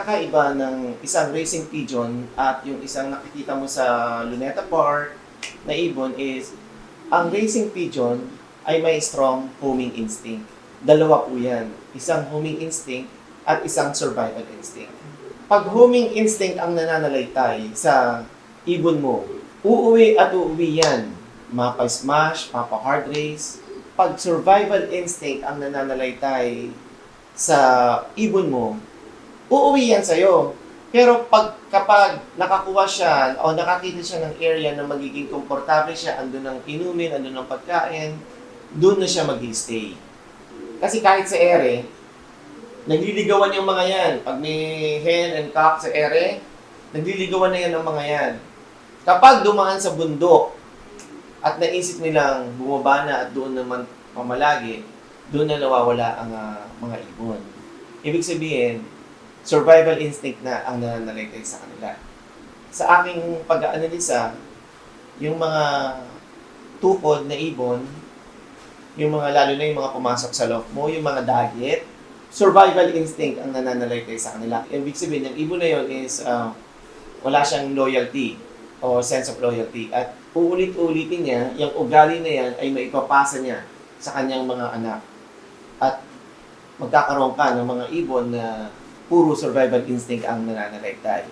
pagkakaiba ng isang racing pigeon at yung isang nakikita mo sa Luneta Park na ibon is, ang racing pigeon ay may strong homing instinct. Dalawa po yan. Isang homing instinct at isang survival instinct. Pag homing instinct ang nananalaytay sa ibon mo, uuwi at uuwi yan. Mapa-smash, mapa-hard race. Pag survival instinct ang nananalaytay sa ibon mo, uuwi yan sa'yo. Pero kapag nakakuha siya o nakakita siya ng area na magiging komportable siya, andun ng inumin, andun ng pagkain, doon na siya mag-stay. Kasi kahit sa ere, nagliligawan yung mga yan. Pag may hen and cock sa ere, nagliligawan na yan ng mga yan. Kapag dumaan sa bundok at naisip nilang bumaba na at doon naman pamalagi, doon na nawawala ang mga ibon. Ibig sabihin, survival instinct na ang nananalaytay sa kanila. Sa aking pag-aanalisa, yung mga tukod na ibon, yung mga lalo na yung mga pumasok sa loft mo, yung mga dagit, survival instinct ang nananalaytay sa kanila. Ibig sabihin, yung ibon na yun is wala siyang loyalty o sense of loyalty. At uulit-ulitin niya, yung ugali na yan ay maipapasa niya sa kanyang mga anak. At magkakaroon ka ng mga ibon na puro survival instinct ang nananalaytay.